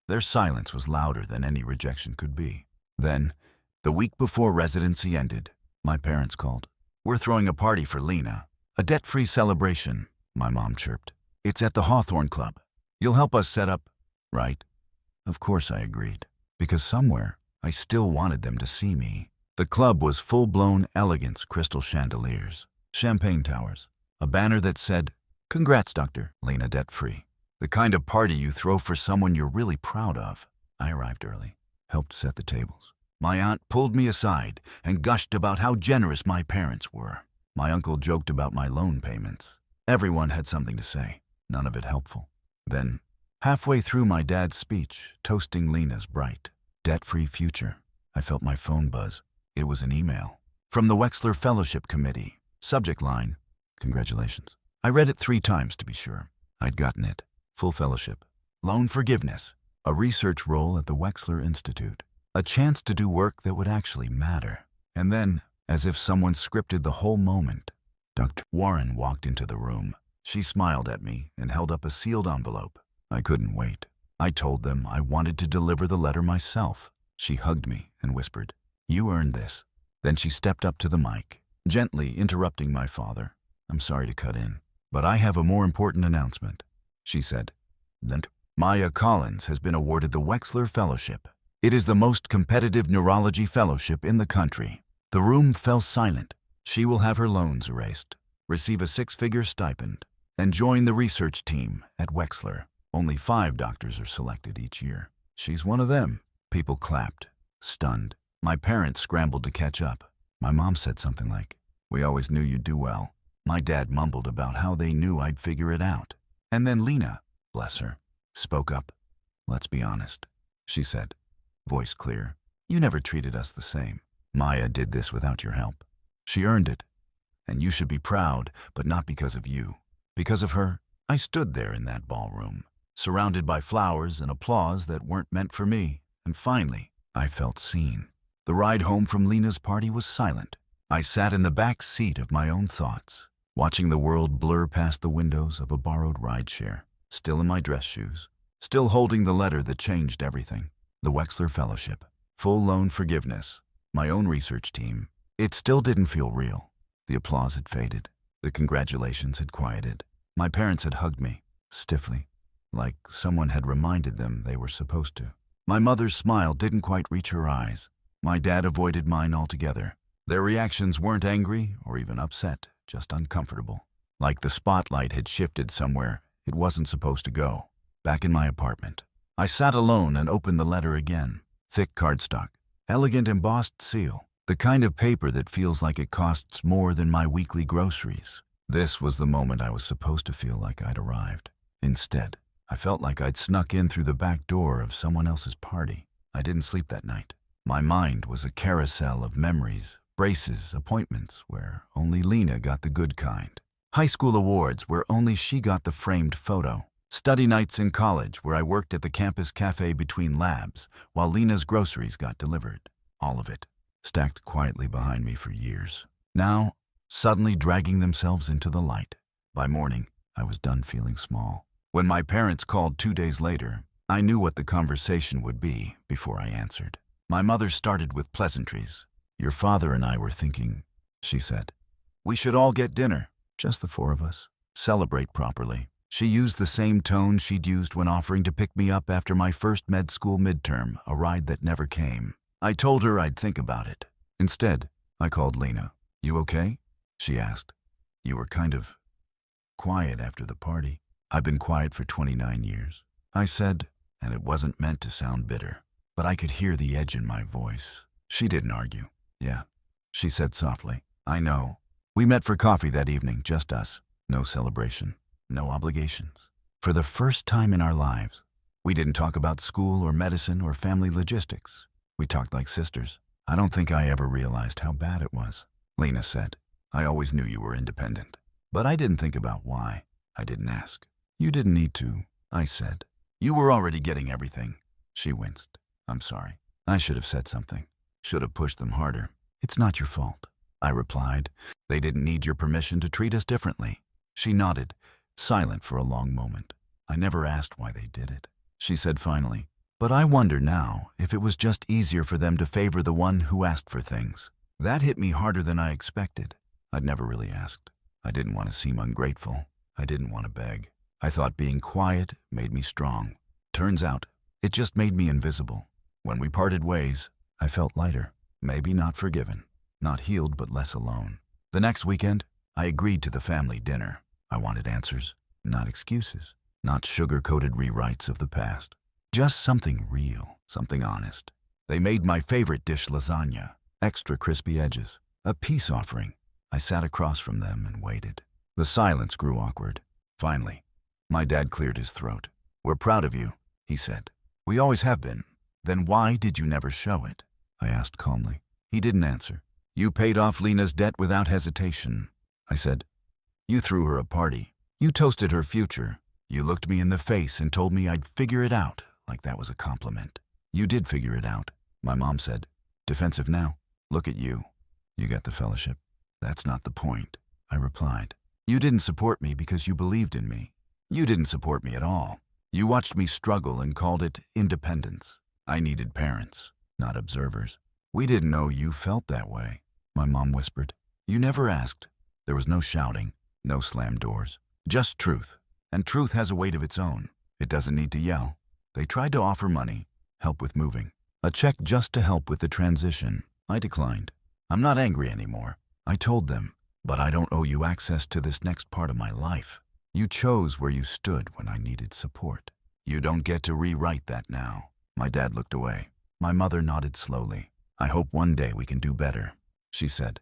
Their silence was louder than any rejection could be. Then, the week before residency ended, my parents called. "We're throwing a party for Lena. A debt-free celebration," my mom chirped. "It's at the Hawthorne Club. You'll help us set up, right?" Of course I agreed, because somewhere I still wanted them to see me. The club was full-blown elegance crystal chandeliers, champagne towers, a banner that said, "Congrats, Dr. Lena debt-free." The kind of party you throw for someone you're really proud of. I arrived early, helped set the tables. My aunt pulled me aside and gushed about how generous my parents were. My uncle joked about my loan payments. Everyone had something to say, none of it helpful. Then, halfway through my dad's speech, toasting Lena's bright, debt-free future, I felt my phone buzz. It was an email. From the Wexler Fellowship Committee. Subject line, "Congratulations." I read it 3 times to be sure. I'd gotten it. Full fellowship. Loan forgiveness. A research role at the Wexler Institute. A chance to do work that would actually matter. And then, as if someone scripted the whole moment, Dr. Warren walked into the room. She smiled at me and held up a sealed envelope. I couldn't wait. I told them I wanted to deliver the letter myself. She hugged me and whispered, "You earned this." Then she stepped up to the mic, gently interrupting my father. "I'm sorry to cut in, but I have a more important announcement," she said. "Then Maya Collins has been awarded the Wexler Fellowship. It is the most competitive neurology fellowship in the country." The room fell silent. She will have her loans erased, receive a 6-figure stipend, and join the research team at Wexler. Only 5 doctors are selected each year. She's one of them. People clapped, stunned. My parents scrambled to catch up. My mom said something like, "We always knew you'd do well." My dad mumbled about how they knew I'd figure it out. And then Lena, bless her, spoke up. "Let's be honest," she said, voice clear. "You never treated us the same. Maya did this without your help. She earned it. And you should be proud, but not because of you. Because of her." I stood there in that ballroom, surrounded by flowers and applause that weren't meant for me, and finally, I felt seen. The ride home from Lena's party was silent. I sat in the back seat of my own thoughts, watching the world blur past the windows of a borrowed rideshare, still in my dress shoes, still holding the letter that changed everything. The Wexler Fellowship, full loan forgiveness, my own research team. It still didn't feel real. The applause had faded. The congratulations had quieted. My parents had hugged me, stiffly, like someone had reminded them they were supposed to. My mother's smile didn't quite reach her eyes. My dad avoided mine altogether. Their reactions weren't angry or even upset, just uncomfortable. Like the spotlight had shifted somewhere it wasn't supposed to go. Back in my apartment, I sat alone and opened the letter again. Thick cardstock, elegant embossed seal, the kind of paper that feels like it costs more than my weekly groceries. This was the moment I was supposed to feel like I'd arrived. Instead, I felt like I'd snuck in through the back door of someone else's party. I didn't sleep that night. My mind was a carousel of memories, braces, appointments where only Lena got the good kind. High school awards where only she got the framed photo. Study nights in college where I worked at the campus cafe between labs while Lena's groceries got delivered. All of it, stacked quietly behind me for years. Now, suddenly dragging themselves into the light. By morning, I was done feeling small. When my parents called 2 days later, I knew what the conversation would be before I answered. My mother started with pleasantries. "Your father and I were thinking," she said. "We should all get dinner, just the 4 of us. Celebrate properly." She used the same tone she'd used when offering to pick me up after my first med school midterm, a ride that never came. I told her I'd think about it. Instead, I called Lena. "You okay?" she asked. "You were kind of quiet after the party." "I've been quiet for 29 years, I said, and it wasn't meant to sound bitter, but I could hear the edge in my voice. She didn't argue. "Yeah," she said softly. "I know. We met for coffee that evening, just us. No celebration, no obligations. For the first time in our lives, we didn't talk about school or medicine or family logistics. We talked like sisters. I don't think I ever realized how bad it was." Lena said, "I always knew you were independent, but I didn't think about why. I didn't ask." "You didn't need to," I said. "You were already getting everything." She winced. I'm sorry. I should have said something. Should have pushed them harder. It's not your fault, I replied. They didn't need your permission to treat us differently. She nodded, silent for a long moment. I never asked why they did it. She said finally, but I wonder now if it was just easier for them to favor the one who asked for things. That hit me harder than I expected. I'd never really asked. I didn't want to seem ungrateful. I didn't want to beg. I thought being quiet made me strong. Turns out, it just made me invisible. When we parted ways, I felt lighter. Maybe not forgiven. Not healed, but less alone. The next weekend, I agreed to the family dinner. I wanted answers, not excuses. Not sugar-coated rewrites of the past. Just something real, something honest. They made my favorite dish, lasagna. Extra crispy edges. A peace offering. I sat across from them and waited. The silence grew awkward. Finally, my dad cleared his throat. We're proud of you, he said. We always have been. Then why did you never show it? I asked calmly. He didn't answer. You paid off Lena's debt without hesitation, I said. You threw her a party. You toasted her future. You looked me in the face and told me I'd figure it out, like that was a compliment. You did figure it out, my mom said. Defensive now. Look at you. You got the fellowship. That's not the point, I replied. You didn't support me because you believed in me. You didn't support me at all. You watched me struggle and called it independence. I needed parents, not observers. We didn't know you felt that way, my mom whispered. You never asked. There was no shouting, no slammed doors, just truth. And truth has a weight of its own. It doesn't need to yell. They tried to offer money, help with moving, a check just to help with the transition. I declined. I'm not angry anymore, I told them, but I don't owe you access to this next part of my life. You chose where you stood when I needed support. You don't get to rewrite that now. My dad looked away. My mother nodded slowly. I hope one day we can do better, she said.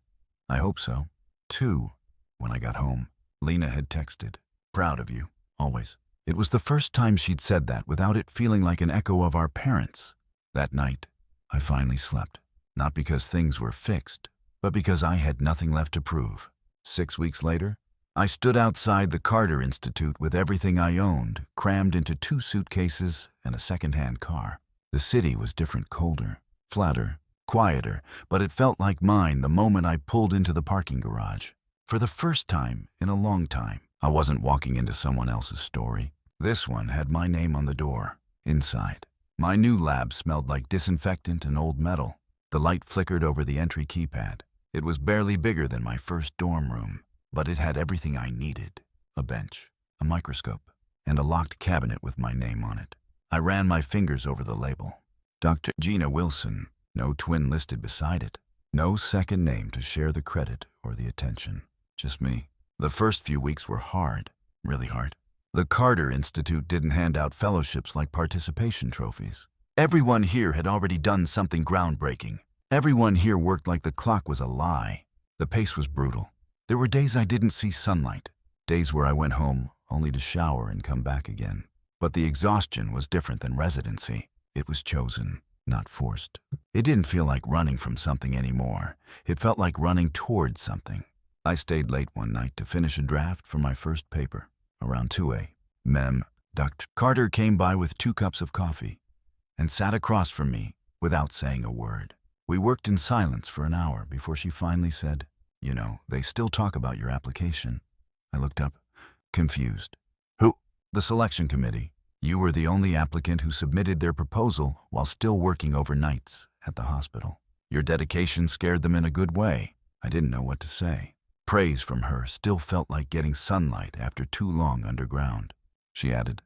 I hope so. 2. When I got home, Lena had texted, proud of you, always. It was the first time she'd said that without it feeling like an echo of our parents. That night, I finally slept. Not because things were fixed, but because I had nothing left to prove. 6 weeks later, I stood outside the Carter Institute with everything I owned, crammed into 2 suitcases and a second-hand car. The city was different, colder, flatter, quieter, but it felt like mine the moment I pulled into the parking garage. For the first time in a long time, I wasn't walking into someone else's story. This one had my name on the door, inside. My new lab smelled like disinfectant and old metal. The light flickered over the entry keypad. It was barely bigger than my first dorm room, but it had everything I needed. A bench, a microscope, and a locked cabinet with my name on it. I ran my fingers over the label. Dr. Gina Wilson, no twin listed beside it. No second name to share the credit or the attention. Just me. The first few weeks were hard, really hard. The Carter Institute didn't hand out fellowships like participation trophies. Everyone here had already done something groundbreaking. Everyone here worked like the clock was a lie. The pace was brutal. There were days I didn't see sunlight, days where I went home only to shower and come back again. But the exhaustion was different than residency. It was chosen, not forced. It didn't feel like running from something anymore. It felt like running towards something. I stayed late one night to finish a draft for my first paper. Around 2 a.m., Dr. Carter came by with 2 cups of coffee and sat across from me without saying a word. We worked in silence for an hour before she finally said, "You know, they still talk about your application." I looked up, confused. "Who?" "The selection committee. You were the only applicant who submitted their proposal while still working overnights at the hospital. Your dedication scared them in a good way." I didn't know what to say. Praise from her still felt like getting sunlight after too long underground. She added,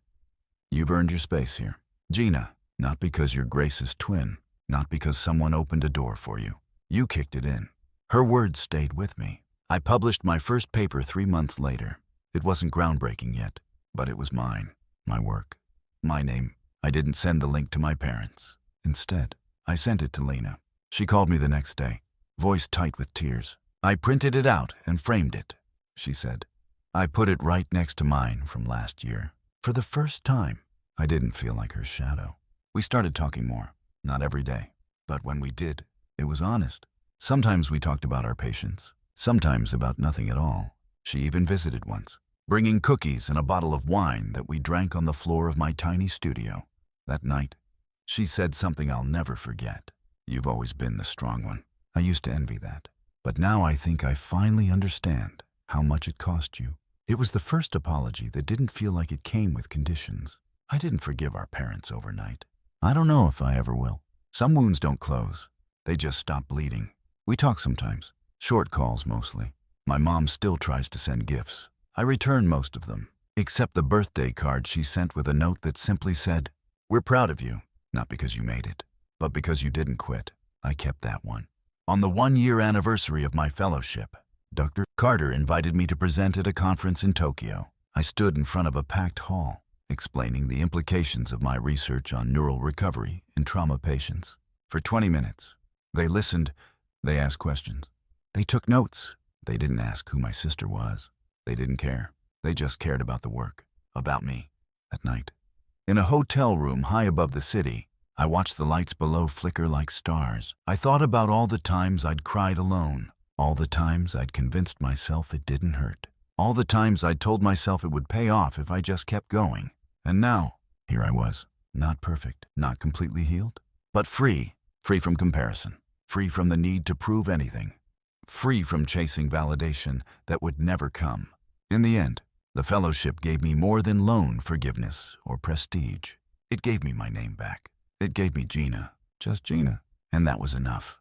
"You've earned your space here. Gina, not because you're Grace's twin, not because someone opened a door for you. You kicked it in." Her words stayed with me. I published my first paper 3 months later. It wasn't groundbreaking yet, but it was mine, my work, my name. I didn't send the link to my parents. Instead, I sent it to Lena. She called me the next day, voice tight with tears. "I printed it out and framed it," she said. "I put it right next to mine from last year." For the first time, I didn't feel like her shadow. We started talking more, not every day, but when we did, it was honest. Sometimes we talked about our patients, sometimes about nothing at all. She even visited once, bringing cookies and a bottle of wine that we drank on the floor of my tiny studio. That night, She said something I'll never forget. "You've always been the strong one." I used to envy that. But now I think I finally understand how much it cost you. It was the first apology that didn't feel like it came with conditions. I didn't forgive our parents overnight. I don't know if I ever will. Some wounds don't close. They just stop bleeding. We talk sometimes. Short calls mostly. My mom still tries to send gifts. I return most of them, except the birthday card she sent with a note that simply said, "We're proud of you, not because you made it, but because you didn't quit." I kept that one. On the 1-year anniversary of my fellowship, Dr. Carter invited me to present at a conference in Tokyo. I stood in front of a packed hall, explaining the implications of my research on neural recovery in trauma patients. For 20 minutes, they listened, they asked questions. They took notes. They didn't ask who my sister was. They didn't care. They just cared about the work, about me. At night, in a hotel room high above the city, I watched the lights below flicker like stars. I thought about all the times I'd cried alone, all the times I'd convinced myself it didn't hurt, all the times I'd told myself it would pay off if I just kept going. And now, here I was, not perfect, not completely healed, but free from comparison, free from the need to prove anything, free from chasing validation that would never come. In the end, the fellowship gave me more than loan forgiveness or prestige. It gave me my name back. It gave me Gina, just Gina, and that was enough.